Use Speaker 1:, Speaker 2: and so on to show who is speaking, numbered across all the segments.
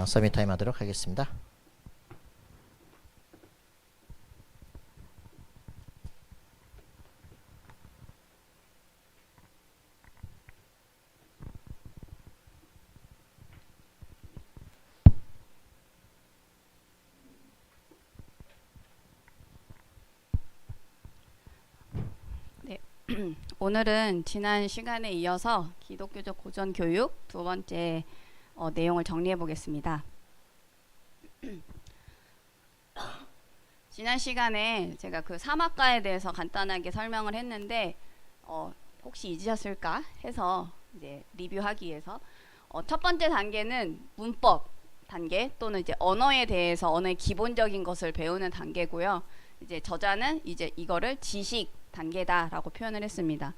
Speaker 1: 서밋 타임 하도록 하겠습니다.
Speaker 2: 네. 오늘은 지난 시간에 이어서 기독교적 고전 교육 두 번째 내용을 정리해 보겠습니다. 지난 시간에 제가 그 사막가에 대해서 간단하게 설명을 했는데 혹시 잊으셨을까 해서 이제 리뷰하기 위해서 첫 번째 단계는 문법 단계 또는 이제 언어에 대해서 언어의 기본적인 것을 배우는 단계고요. 이제 저자는 이제 이거를 지식 단계다라고 표현을 했습니다.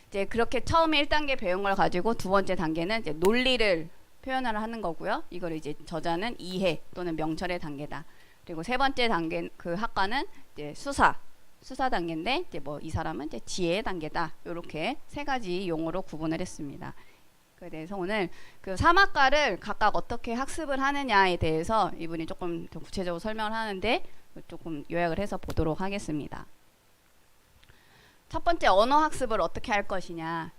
Speaker 2: 이제 그렇게 처음에 1단계 배운 걸 가지고 두 번째 단계는 이제 논리를 표현을 하는 거고요. 이걸 이제 저자는 이해 또는 명철의 단계다. 그리고 세 번째 단계 그 학과는 이제 수사 단계인데 이제 뭐 이 사람은 이제 지혜의 단계다. 이렇게 세 가지 용어로 구분을 했습니다. 그에 대해서 오늘 그 사막가를 각각 어떻게 학습을 하느냐에 대해서 이분이 조금 더 구체적으로 설명을 하는데 조금 요약을 해서 보도록 하겠습니다. 첫 번째 언어 학습을 어떻게 할 것이냐.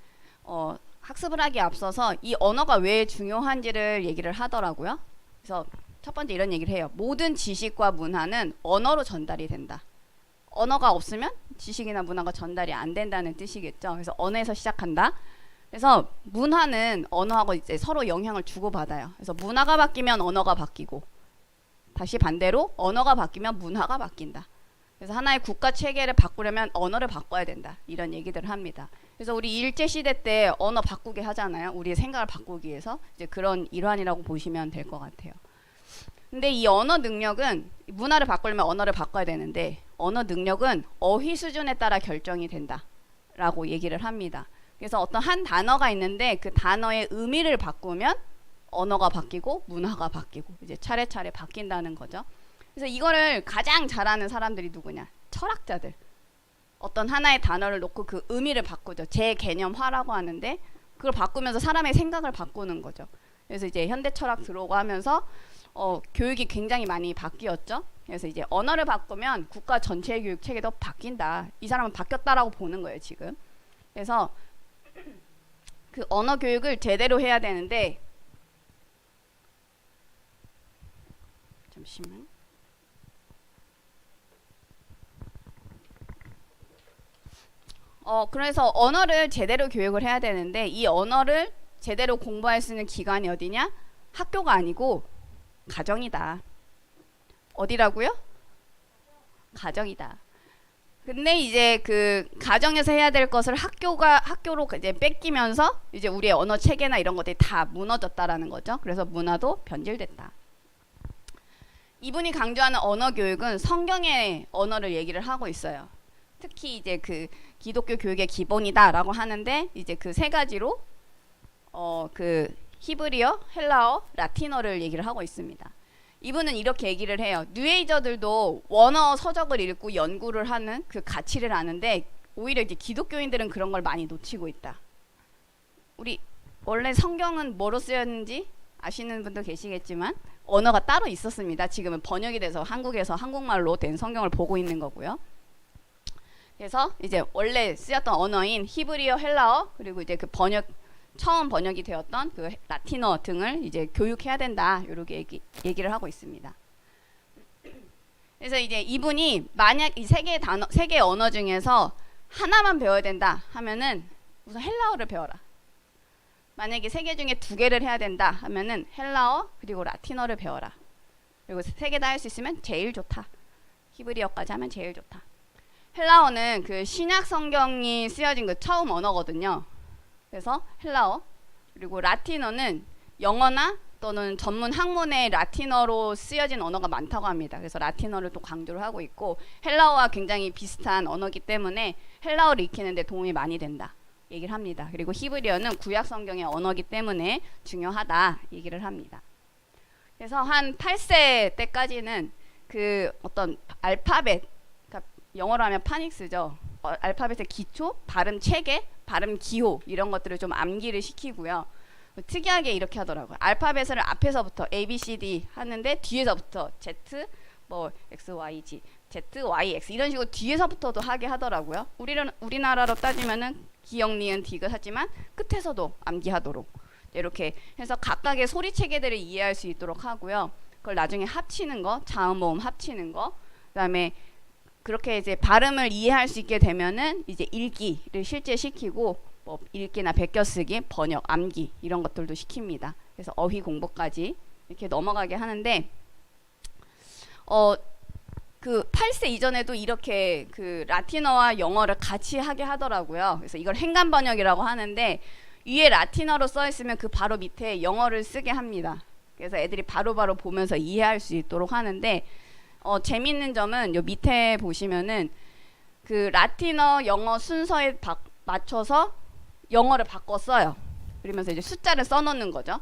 Speaker 2: 학습을 하기에 앞서서 이 언어가 왜 중요한지를 얘기를 하더라고요. 그래서 첫 번째 이런 얘기를 해요. 모든 지식과 문화는 언어로 전달이 된다. 언어가 없으면 지식이나 문화가 전달이 안 된다는 뜻이겠죠. 그래서 언어에서 시작한다. 그래서 문화는 언어하고 이제 서로 영향을 주고받아요. 그래서 문화가 바뀌면 언어가 바뀌고 다시 반대로 언어가 바뀌면 문화가 바뀐다. 그래서 하나의 국가 체계를 바꾸려면 언어를 바꿔야 된다. 이런 얘기들을 합니다. 그래서 우리 일제시대 때 언어 바꾸게 하잖아요. 우리의 생각을 바꾸기 위해서 이제 그런 일환이라고 보시면 될 것 같아요. 근데 이 언어 능력은 문화를 바꾸려면 언어를 바꿔야 되는데 언어 능력은 어휘 수준에 따라 결정이 된다. 라고 얘기를 합니다. 그래서 어떤 한 단어가 있는데 그 단어의 의미를 바꾸면 언어가 바뀌고 문화가 바뀌고 이제 차례차례 바뀐다는 거죠. 그래서 이거를 가장 잘하는 사람들이 누구냐? 철학자들. 어떤 하나의 단어를 놓고 그 의미를 바꾸죠. 재개념화라고 하는데 그걸 바꾸면서 사람의 생각을 바꾸는 거죠. 그래서 이제 현대 철학 들어오고 하면서 교육이 굉장히 많이 바뀌었죠. 그래서 이제 언어를 바꾸면 국가 전체의 교육 체계도 바뀐다. 이 사람은 바뀌었다라고 보는 거예요, 지금. 그래서 그 언어 교육을 제대로 해야 되는데 잠시만. 그래서 언어를 제대로 교육을 해야 되는데 이 언어를 제대로 공부할 수 있는 기관이 어디냐? 학교가 아니고 가정이다. 어디라고요? 가정이다. 근데 이제 그 가정에서 해야 될 것을 학교로 이제 뺏기면서 이제 우리의 언어 체계나 이런 것들이 다 무너졌다라는 거죠. 그래서 문화도 변질됐다. 이분이 강조하는 언어 교육은 성경의 언어를 얘기를 하고 있어요. 특히 이제 그 기독교 교육의 기본이다라고 하는데 이제 그 세 가지로 그 히브리어, 헬라어, 라틴어를 얘기를 하고 있습니다. 이분은 이렇게 얘기를 해요. 뉴에이저들도 원어 서적을 읽고 연구를 하는 그 가치를 아는데 오히려 이제 기독교인들은 그런 걸 많이 놓치고 있다. 우리 원래 성경은 뭐로 쓰였는지 아시는 분도 계시겠지만 언어가 따로 있었습니다. 지금은 번역이 돼서 한국에서 한국말로 된 성경을 보고 있는 거고요. 그래서 이제 원래 쓰였던 언어인 히브리어, 헬라어 그리고 이제 그 처음 번역이 되었던 그 라틴어 등을 이제 교육해야 된다. 이렇게 얘기를 하고 있습니다. 그래서 이제 이분이 만약 이 세 개의 언어 중에서 하나만 배워야 된다 하면은 우선 헬라어를 배워라. 만약에 세 개 중에 두 개를 해야 된다 하면은 헬라어 그리고 라틴어를 배워라. 그리고 세 개 다 할 수 있으면 제일 좋다. 히브리어까지 하면 제일 좋다. 헬라어는 그 신약 성경이 쓰여진 그 처음 언어거든요. 그래서 헬라어 그리고 라틴어는 영어나 또는 전문 학문의 라틴어로 쓰여진 언어가 많다고 합니다. 그래서 라틴어를 또 강조를 하고 있고 헬라어와 굉장히 비슷한 언어이기 때문에 헬라어를 익히는 데 도움이 많이 된다 얘기를 합니다. 그리고 히브리어는 구약 성경의 언어이기 때문에 중요하다 얘기를 합니다. 그래서 한 8세 때까지는 그 어떤 알파벳, 그러니까 영어로 하면 파닉스죠. 알파벳의 기초, 발음 체계, 발음 기호 이런 것들을 좀 암기를 시키고요. 특이하게 이렇게 하더라고요. 알파벳을 앞에서부터 A, B, C, D 하는데 뒤에서부터 Z, 뭐 X, Y, Z, Y, X 이런 식으로 뒤에서부터도 하게 하더라고요. 우리나라로 따지면은 기역, 니은, 디귿 하지만 끝에서도 암기하도록 이렇게 해서 각각의 소리 체계들을 이해할 수 있도록 하고요. 그걸 나중에 합치는 거, 자음, 모음 합치는 거, 그다음에 그렇게 이제 발음을 이해할 수 있게 되면은 이제 읽기를 실제 시키고 뭐 읽기나 베껴쓰기, 번역, 암기 이런 것들도 시킵니다. 그래서 어휘 공부까지 이렇게 넘어가게 하는데 그 8세 이전에도 이렇게 그 라틴어와 영어를 같이 하게 하더라고요. 그래서 이걸 행간 번역이라고 하는데 위에 라틴어로 써 있으면 그 바로 밑에 영어를 쓰게 합니다. 그래서 애들이 바로바로 보면서 이해할 수 있도록 하는데 재밌는 점은 요 밑에 보시면은 그 라틴어 영어 순서에 맞춰서 영어를 바꿨어요. 그러면서 이제 숫자를 써놓는 거죠.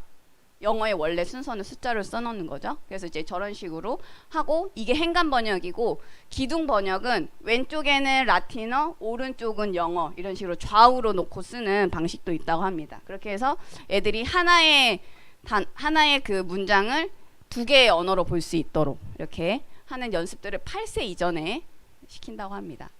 Speaker 2: 영어의 원래 순서는 숫자를 써놓는 거죠. 그래서 이제 저런 식으로 하고 이게 행간 번역이고 기둥 번역은 왼쪽에는 라틴어, 오른쪽은 영어 이런 식으로 좌우로 놓고 쓰는 방식도 있다고 합니다. 그렇게 해서 애들이 하나의 그 문장을 두 개의 언어로 볼 수 있도록 이렇게 하는 연습들을 8세 이전에 시킨다고 합니다.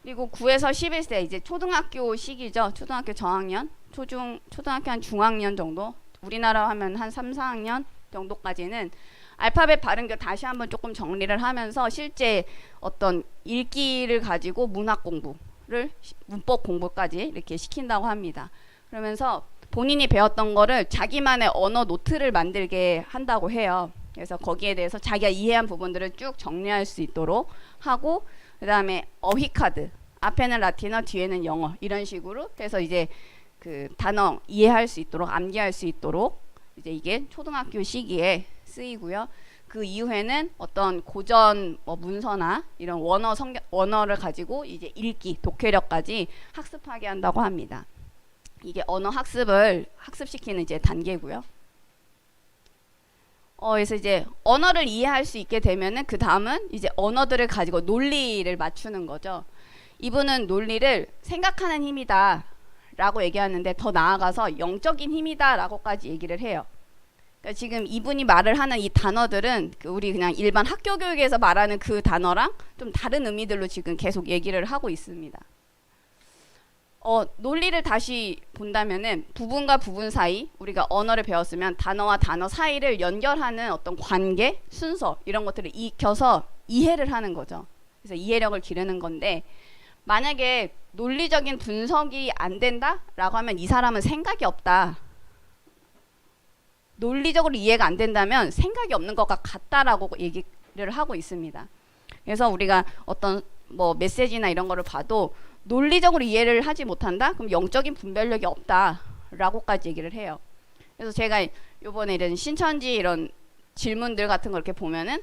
Speaker 2: 그리고 9에서 11세 이제 초등학교 시기죠. 초등학교 저학년, 초등학교 한 중학년 정도, 우리나라 하면 한 3, 4학년 정도까지는 알파벳 발음교 다시 한번 조금 정리를 하면서 실제 어떤 읽기를 가지고 문학 공부를 문법 공부까지 이렇게 시킨다고 합니다. 그러면서 본인이 배웠던 거를 자기만의 언어 노트를 만들게 한다고 해요. 그래서 거기에 대해서 자기가 이해한 부분들을 쭉 정리할 수 있도록 하고 그 다음에 어휘 카드 앞에는 라틴어 뒤에는 영어 이런 식으로 해서 이제 그 단어 이해할 수 있도록 암기할 수 있도록 이제 이게 초등학교 시기에 쓰이고요. 그 이후에는 어떤 고전 뭐 문서나 이런 원어를 가지고 이제 읽기 독해력까지 학습하게 한다고 합니다. 이게 언어 학습을 학습시키는 이제 단계고요. 그래서 이제 언어를 이해할 수 있게 되면은 그 다음은 이제 언어들을 가지고 논리를 맞추는 거죠. 이분은 논리를 생각하는 힘이다 라고 얘기하는데 더 나아가서 영적인 힘이다 라고까지 얘기를 해요. 그러니까 지금 이분이 말을 하는 이 단어들은 우리 그냥 일반 학교 교육에서 말하는 그 단어랑 좀 다른 의미들로 지금 계속 얘기를 하고 있습니다. 논리를 다시 본다면은 부분과 부분 사이 우리가 언어를 배웠으면 단어와 단어 사이를 연결하는 어떤 관계, 순서 이런 것들을 익혀서 이해를 하는 거죠. 그래서 이해력을 기르는 건데 만약에 논리적인 분석이 안 된다라고 하면 이 사람은 생각이 없다. 논리적으로 이해가 안 된다면 생각이 없는 것과 같다라고 얘기를 하고 있습니다. 그래서 우리가 어떤 뭐 메시지나 이런 거를 봐도 논리적으로 이해를 하지 못한다? 그럼 영적인 분별력이 없다라고까지 얘기를 해요. 그래서 제가 요번에 이런 신천지 이런 질문들 같은 거 이렇게 보면은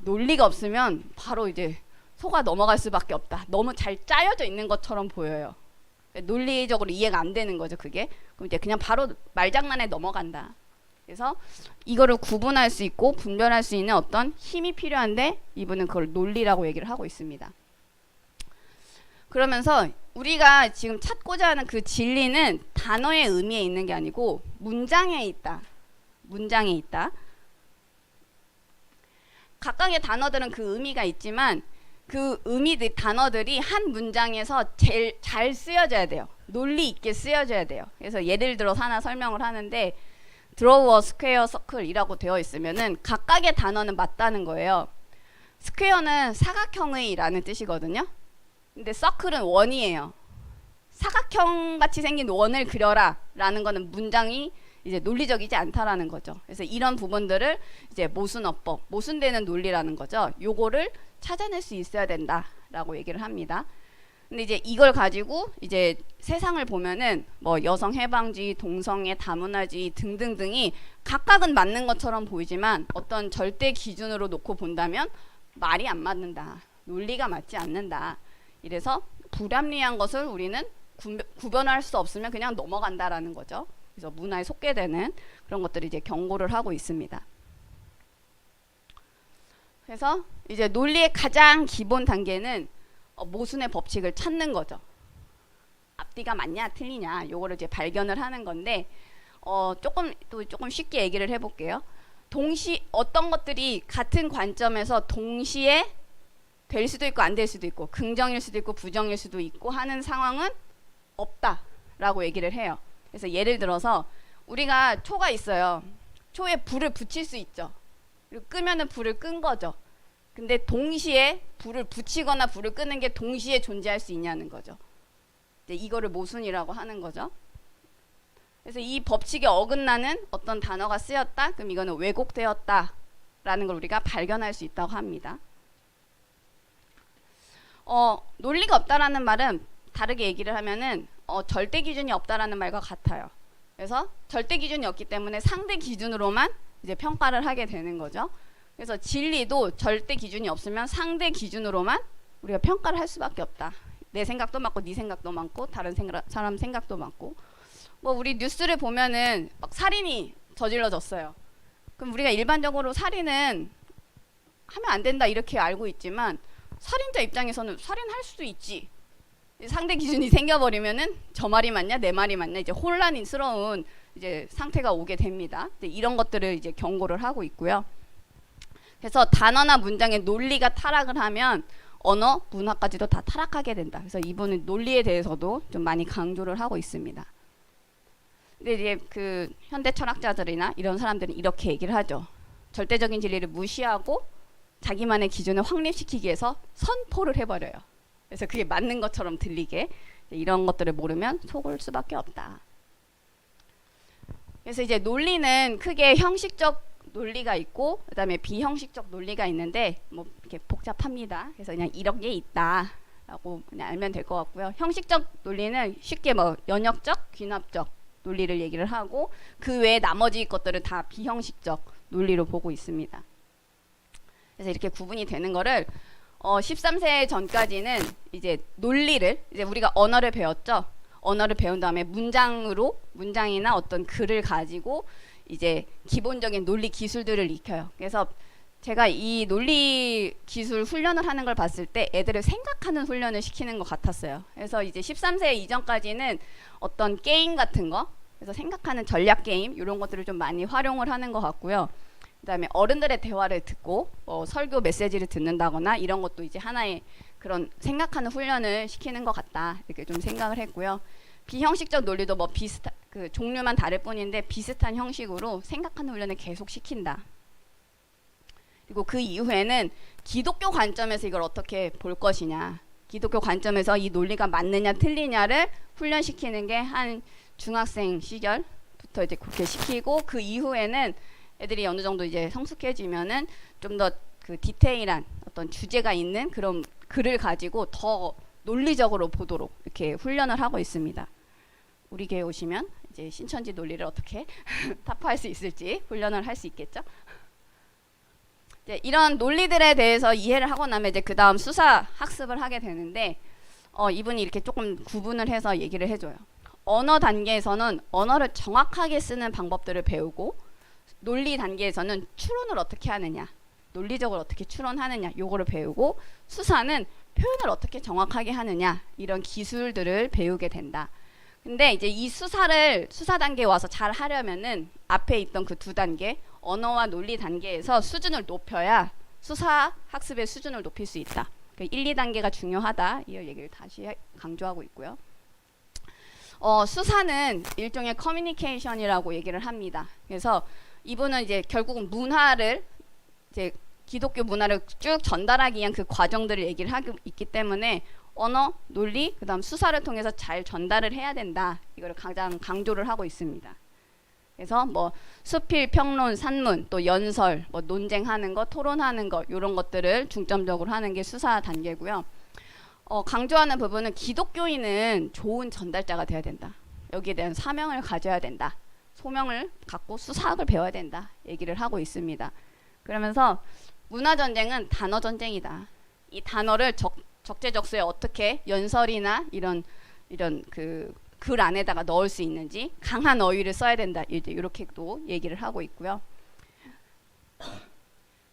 Speaker 2: 논리가 없으면 바로 이제 속아 넘어갈 수밖에 없다. 너무 잘 짜여져 있는 것처럼 보여요. 논리적으로 이해가 안 되는 거죠, 그게. 그럼 이제 그냥 바로 말장난에 넘어간다. 그래서 이거를 구분할 수 있고 분별할 수 있는 어떤 힘이 필요한데 이분은 그걸 논리라고 얘기를 하고 있습니다. 그러면서 우리가 지금 찾고자 하는 그 진리는 단어의 의미에 있는 게 아니고 문장에 있다. 문장에 있다. 각각의 단어들은 그 의미가 있지만 그 단어들이 한 문장에서 제일 잘 쓰여져야 돼요. 논리 있게 쓰여져야 돼요. 그래서 예를 들어서 하나 설명을 하는데 draw a square circle이라고 되어 있으면은 각각의 단어는 맞다는 거예요. 스퀘어는 사각형의라는 뜻이거든요. 근데 circle은 원이에요. 사각형 같이 생긴 원을 그려라 라는 거는 문장이 이제 논리적이지 않다라는 거죠. 그래서 이런 부분들을 이제 모순어법, 모순되는 논리라는 거죠. 요거를 찾아낼 수 있어야 된다라고 얘기를 합니다. 근데 이제 이걸 가지고 이제 세상을 보면은 뭐 여성 해방주의, 동성애, 다문화주의 등등등이 각각은 맞는 것처럼 보이지만 어떤 절대 기준으로 놓고 본다면 말이 안 맞는다. 논리가 맞지 않는다. 이래서 불합리한 것을 우리는 구별할 수 없으면 그냥 넘어간다라는 거죠. 그래서 문화에 속게 되는 그런 것들을 이제 경고를 하고 있습니다. 그래서 이제 논리의 가장 기본 단계는 모순의 법칙을 찾는 거죠. 앞뒤가 맞냐 틀리냐 요거를 이제 발견을 하는 건데 조금 쉽게 얘기를 해볼게요. 어떤 것들이 같은 관점에서 동시에 될 수도 있고 안 될 수도 있고 긍정일 수도 있고 부정일 수도 있고 하는 상황은 없다라고 얘기를 해요. 그래서 예를 들어서 우리가 초가 있어요. 초에 불을 붙일 수 있죠. 그리고 끄면은 불을 끈 거죠. 근데 동시에 불을 붙이거나 불을 끄는 게 동시에 존재할 수 있냐는 거죠. 이제 이거를 모순이라고 하는 거죠. 그래서 이 법칙에 어긋나는 어떤 단어가 쓰였다. 그럼 이거는 왜곡되었다라는 걸 우리가 발견할 수 있다고 합니다. 논리가 없다라는 말은 다르게 얘기를 하면은 절대 기준이 없다라는 말과 같아요. 그래서 절대 기준이 없기 때문에 상대 기준으로만 이제 평가를 하게 되는 거죠. 그래서 진리도 절대 기준이 없으면 상대 기준으로만 우리가 평가를 할 수밖에 없다. 내 생각도 맞고 네 생각도 많고 다른 사람 생각도 많고 뭐 우리 뉴스를 보면은 막 살인이 저질러졌어요. 그럼 우리가 일반적으로 살인은 하면 안 된다 이렇게 알고 있지만 살인자 입장에서는 살인할 수도 있지. 상대 기준이 생겨버리면은 저 말이 맞냐 내 말이 맞냐 이제 혼란스러운 이제 상태가 오게 됩니다. 이런 것들을 이제 경고를 하고 있고요. 그래서 단어나 문장의 논리가 타락을 하면 언어, 문화까지도 다 타락하게 된다. 그래서 이분은 논리에 대해서도 좀 많이 강조를 하고 있습니다. 근데 이제 그 현대 철학자들이나 이런 사람들은 이렇게 얘기를 하죠. 절대적인 진리를 무시하고 자기만의 기준을 확립시키기 위해서 선포를 해버려요. 그래서 그게 맞는 것처럼 들리게 이런 것들을 모르면 속을 수밖에 없다. 그래서 이제 논리는 크게 형식적 논리가 있고 그다음에 비형식적 논리가 있는데 뭐 이렇게 복잡합니다. 그래서 그냥 이런 게 있다라고 그냥 알면 될 것 같고요. 형식적 논리는 쉽게 뭐 연역적, 귀납적 논리를 얘기를 하고 그 외에 나머지 것들은 다 비형식적 논리로 보고 있습니다. 그래서 이렇게 구분이 되는 거를 13세 전까지는 이제 논리를 이제 우리가 언어를 배웠죠. 언어를 배운 다음에 문장이나 어떤 글을 가지고 이제 기본적인 논리 기술들을 익혀요. 그래서 제가 이 논리 기술 훈련을 하는 걸 봤을 때 애들을 생각하는 훈련을 시키는 것 같았어요. 그래서 이제 13세 이전까지는 어떤 게임 같은 거, 그래서 생각하는 전략 게임 이런 것들을 좀 많이 활용을 하는 것 같고요. 그다음에 어른들의 대화를 듣고 설교 메시지를 듣는다거나 이런 것도 이제 하나의 그런 생각하는 훈련을 시키는 것 같다 이렇게 좀 생각을 했고요. 비형식적 논리도 뭐 비슷한 그 종류만 다를 뿐인데 비슷한 형식으로 생각하는 훈련을 계속 시킨다. 그리고 그 이후에는 기독교 관점에서 이걸 어떻게 볼 것이냐, 기독교 관점에서 이 논리가 맞느냐 틀리냐를 훈련시키는 게 한 중학생 시절부터 이제 그렇게 시키고 그 이후에는 애들이 어느 정도 이제 성숙해지면은 좀 더 그 디테일한 어떤 주제가 있는 그런 글을 가지고 더 논리적으로 보도록 이렇게 훈련을 하고 있습니다. 우리 교회 오시면 이제 신천지 논리를 어떻게 타파할 수 있을지 훈련을 할 수 있겠죠. 이제 이런 논리들에 대해서 이해를 하고 나면 이제 그 다음 수사 학습을 하게 되는데 이분이 이렇게 조금 구분을 해서 얘기를 해줘요. 언어 단계에서는 언어를 정확하게 쓰는 방법들을 배우고 논리 단계에서는 추론을 어떻게 하느냐, 논리적으로 어떻게 추론하느냐 요거를 배우고 수사는 표현을 어떻게 정확하게 하느냐 이런 기술들을 배우게 된다. 근데 이제 이 수사 단계에 와서 잘 하려면은 앞에 있던 그 두 단계 언어와 논리 단계에서 수준을 높여야 수사 학습의 수준을 높일 수 있다. 그 1, 2단계가 중요하다 이 얘기를 다시 강조하고 있고요. 수사는 일종의 커뮤니케이션이라고 얘기를 합니다. 그래서 이분은 이제 결국은 문화를 이제 기독교 문화를 쭉 전달하기 위한 그 과정들을 얘기를 하고 있기 때문에 언어, 논리, 그다음 수사를 통해서 잘 전달을 해야 된다. 이거를 가장 강조를 하고 있습니다. 그래서 뭐 수필, 평론, 산문, 또 연설, 뭐 논쟁하는 거, 토론하는 거 이런 것들을 중점적으로 하는 게 수사 단계고요. 강조하는 부분은 기독교인은 좋은 전달자가 돼야 된다. 여기에 대한 사명을 가져야 된다. 소명을 갖고 수사학을 배워야 된다. 얘기를 하고 있습니다. 그러면서 문화 전쟁은 단어 전쟁이다. 이 단어를 적재적소에 어떻게 연설이나 이런 그 글 안에다가 넣을 수 있는지 강한 어휘를 써야 된다. 이렇게도 얘기를 하고 있고요.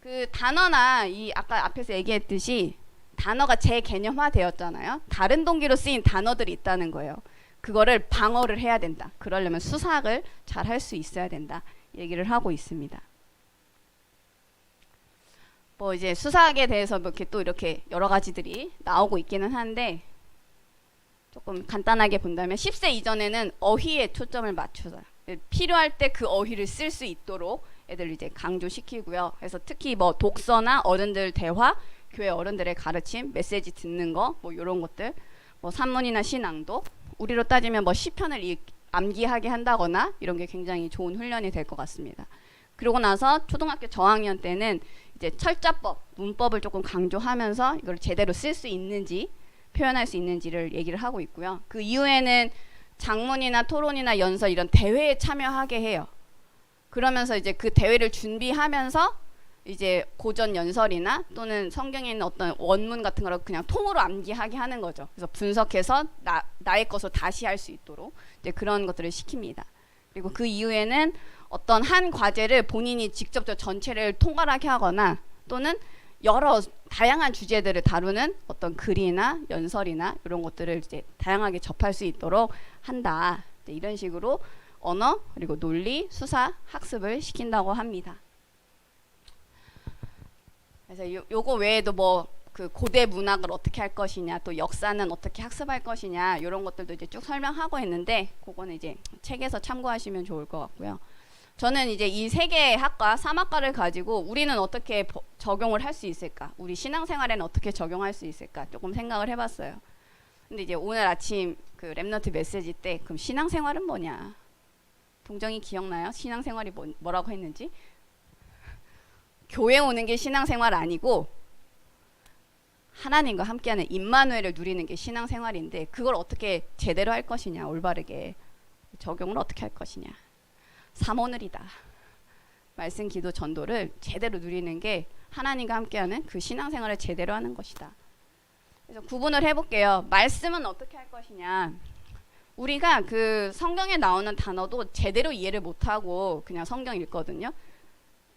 Speaker 2: 그 단어나 이 아까 앞에서 얘기했듯이 단어가 재개념화 되었잖아요. 다른 동기로 쓰인 단어들이 있다는 거예요. 그거를 방어를 해야 된다. 그러려면 수사학을 잘 할 수 있어야 된다. 얘기를 하고 있습니다. 뭐 이제 수사학에 대해서 뭐 이렇게 또 이렇게 여러 가지들이 나오고 있기는 한데 조금 간단하게 본다면 10세 이전에는 어휘에 초점을 맞춰서 필요할 때 그 어휘를 쓸 수 있도록 애들 이제 강조시키고요. 그래서 특히 뭐 독서나 어른들 대화, 교회 어른들의 가르침, 메시지 듣는 거, 뭐 이런 것들, 뭐 산문이나 시낭독, 우리로 따지면 뭐 시편을 암기하게 한다거나 이런 게 굉장히 좋은 훈련이 될 것 같습니다. 그러고 나서 초등학교 저학년 때는 이제 철자법, 문법을 조금 강조하면서 이걸 제대로 쓸 수 있는지 표현할 수 있는지를 얘기를 하고 있고요. 그 이후에는 장문이나 토론이나 연설 이런 대회에 참여하게 해요. 그러면서 이제 그 대회를 준비하면서 이제 고전 연설이나 또는 성경에 있는 어떤 원문 같은 거를 그냥 통으로 암기하게 하는 거죠. 그래서 분석해서 나의 것으로 다시 할 수 있도록 이제 그런 것들을 시킵니다. 그리고 그 이후에는 어떤 한 과제를 본인이 직접 전체를 통괄하게 하거나 또는 여러 다양한 주제들을 다루는 어떤 글이나 연설이나 이런 것들을 이제 다양하게 접할 수 있도록 한다. 이런 식으로 언어 그리고 논리, 수사, 학습을 시킨다고 합니다. 그래서 요거 외에도 뭐 그 고대 문학을 어떻게 할 것이냐, 또 역사는 어떻게 학습할 것이냐 이런 것들도 이제 쭉 설명하고 있는데 그거는 이제 책에서 참고하시면 좋을 것 같고요. 저는 이제 이 세 개의 학과, 3학과를 가지고 우리는 어떻게 적용을 할 수 있을까? 우리 신앙생활에는 어떻게 적용할 수 있을까? 조금 생각을 해봤어요. 근데 이제 오늘 아침 그 랩너트 메시지 때 그럼 신앙생활은 뭐냐? 동정이 기억나요? 신앙생활이 뭐라고 했는지? 교회 오는 게 신앙생활 아니고 하나님과 함께하는 임마누엘을 누리는 게 신앙생활인데 그걸 어떻게 제대로 할 것이냐, 올바르게 적용을 어떻게 할 것이냐. 삼오늘이다. 말씀, 기도, 전도를 제대로 누리는 게 하나님과 함께하는 그 신앙생활을 제대로 하는 것이다. 그래서 구분을 해볼게요. 말씀은 어떻게 할 것이냐. 우리가 그 성경에 나오는 단어도 제대로 이해를 못하고 그냥 성경 읽거든요.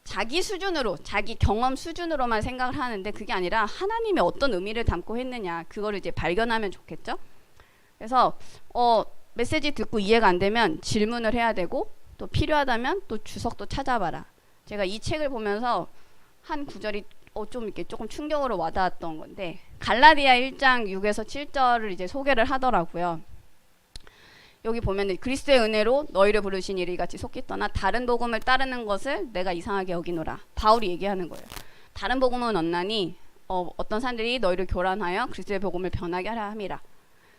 Speaker 2: 자기 수준으로, 자기 경험 수준으로만 생각을 하는데 그게 아니라 하나님의 어떤 의미를 담고 했느냐, 그거를 이제 발견하면 좋겠죠. 그래서 메시지 듣고 이해가 안 되면 질문을 해야 되고 또 필요하다면 또 주석도 찾아봐라. 제가 이 책을 보면서 한 구절이 좀 이렇게 조금 충격으로 와닿았던 건데 갈라디아 1장 6에서 7절을 이제 소개를 하더라고요. 여기 보면은 그리스도의 은혜로 너희를 부르신 이를 같이 속히 떠나 다른 복음을 따르는 것을 내가 이상하게 여기노라. 바울이 얘기하는 거예요. 다른 복음은 없나니 어떤 사람들이 너희를 교란하여 그리스도의 복음을 변하게 하라 함이라.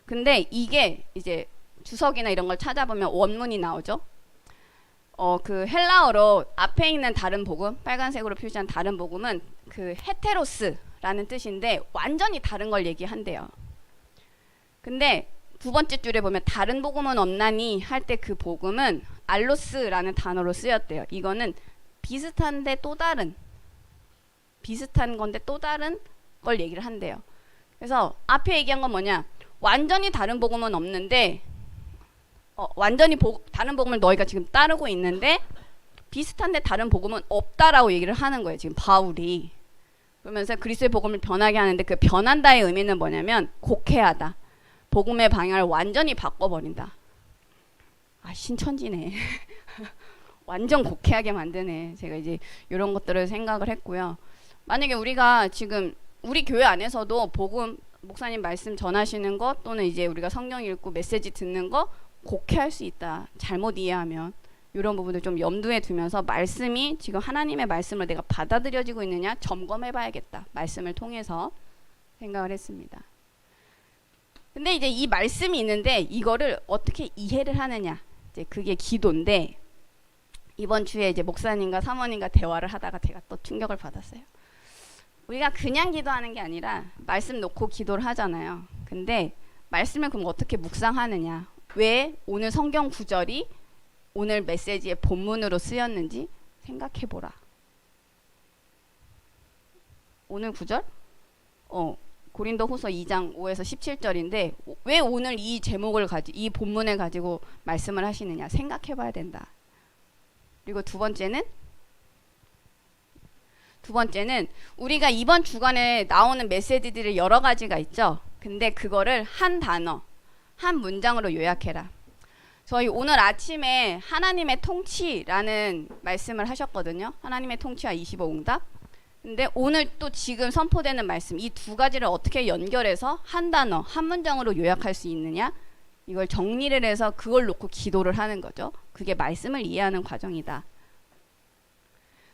Speaker 2: 근데 이게 이제 주석이나 이런 걸 찾아보면 원문이 나오죠. 그 헬라어로 앞에 있는 다른 복음, 빨간색으로 표시한 다른 복음은 그 헤테로스라는 뜻인데 완전히 다른 걸 얘기한대요. 근데 두 번째 줄에 보면 다른 복음은 없나니 할 때 그 복음은 알로스라는 단어로 쓰였대요. 이거는 비슷한데 또 다른, 비슷한 건데 또 다른 걸 얘기를 한대요. 그래서 앞에 얘기한 건 뭐냐, 완전히 다른 복음은 없는데 완전히 다른 복음을 너희가 지금 따르고 있는데 비슷한데 다른 복음은 없다라고 얘기를 하는 거예요. 지금 바울이. 그러면서 그리스도의 복음을 변하게 하는데 그 변한다의 의미는 뭐냐면 곡해하다. 복음의 방향을 완전히 바꿔버린다. 아, 신천지네. 완전 곡해하게 만드네. 제가 이제 이런 것들을 생각을 했고요. 만약에 우리가 지금 우리 교회 안에서도 복음, 목사님 말씀 전하시는 것 또는 이제 우리가 성경 읽고 메시지 듣는 거 곡해할 수 있다. 잘못 이해하면. 이런 부분을 좀 염두에 두면서 말씀이 지금 하나님의 말씀을 내가 받아들여지고 있느냐 점검해 봐야겠다. 말씀을 통해서 생각을 했습니다. 근데 이제 이 말씀이 있는데 이거를 어떻게 이해를 하느냐, 이제 그게 기도인데 이번 주에 이제 목사님과 사모님과 대화를 하다가 제가 또 충격을 받았어요. 우리가 그냥 기도하는 게 아니라 말씀 놓고 기도를 하잖아요. 근데 말씀을 그럼 어떻게 묵상하느냐, 왜 오늘 성경 구절이 오늘 메시지의 본문으로 쓰였는지 생각해보라. 오늘 구절? 고린도후서 2장 5에서 17절인데 왜 오늘 이 제목을 이 본문을 가지고 말씀을 하시느냐 생각해봐야 된다. 그리고 두 번째는 우리가 이번 주간에 나오는 메시지들이 여러 가지가 있죠. 근데 그거를 한 단어, 한 문장으로 요약해라. 저희 오늘 아침에 하나님의 통치라는 말씀을 하셨거든요. 하나님의 통치와 25응답. 근데 오늘 또 지금 선포되는 말씀, 이 두 가지를 어떻게 연결해서 한 단어, 한 문장으로 요약할 수 있느냐? 이걸 정리를 해서 그걸 놓고 기도를 하는 거죠. 그게 말씀을 이해하는 과정이다.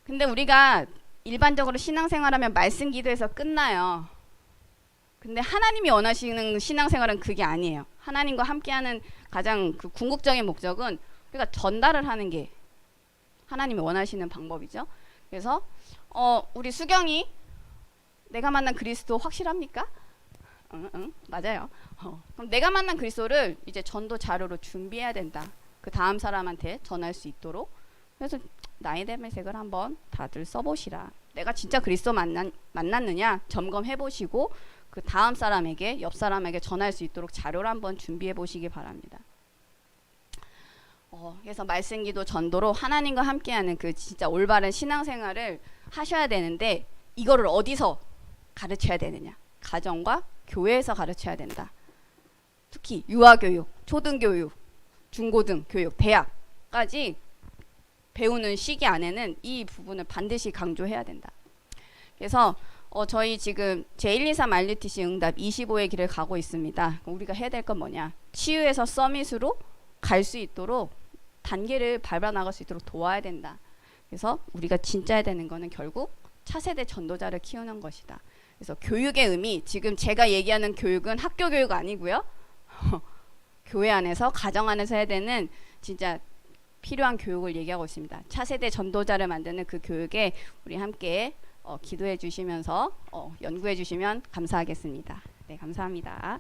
Speaker 2: 근데 우리가 일반적으로 신앙생활하면 말씀 기도해서 끝나요. 근데 하나님이 원하시는 신앙생활은 그게 아니에요. 하나님과 함께하는 가장 그 궁극적인 목적은 우리가 전달을 하는 게 하나님이 원하시는 방법이죠. 그래서 우리 수경이 내가 만난 그리스도 확실합니까? 응, 맞아요. 그럼 내가 만난 그리스도를 이제 전도 자료로 준비해야 된다. 그 다음 사람한테 전할 수 있도록. 그래서 나의 대매색을 한번 다들 써보시라. 내가 진짜 그리스도 만났느냐 점검해 보시고 그 다음 사람에게, 옆 사람에게 전할 수 있도록 자료를 한번 준비해 보시기 바랍니다. 그래서 말씀기도 전도로 하나님과 함께하는 그 진짜 올바른 신앙생활을 하셔야 되는데 이거를 어디서 가르쳐야 되느냐? 가정과 교회에서 가르쳐야 된다. 특히 유아교육, 초등교육, 중고등 교육, 대학까지 배우는 시기 안에는 이 부분을 반드시 강조해야 된다. 그래서 저희 지금 제123 RUTC 응답 25의 길을 가고 있습니다. 우리가 해야 될 건 뭐냐? 치유에서 서밋으로 갈 수 있도록 단계를 밟아 나갈 수 있도록 도와야 된다. 그래서 우리가 진짜 해야 되는 거는 결국 차세대 전도자를 키우는 것이다. 그래서 교육의 의미, 지금 제가 얘기하는 교육은 학교 교육 아니고요. 교회 안에서, 가정 안에서 해야 되는 진짜 필요한 교육을 얘기하고 있습니다. 차세대 전도자를 만드는 그 교육에 우리 함께 기도해 주시면서 연구해 주시면 감사하겠습니다. 네, 감사합니다.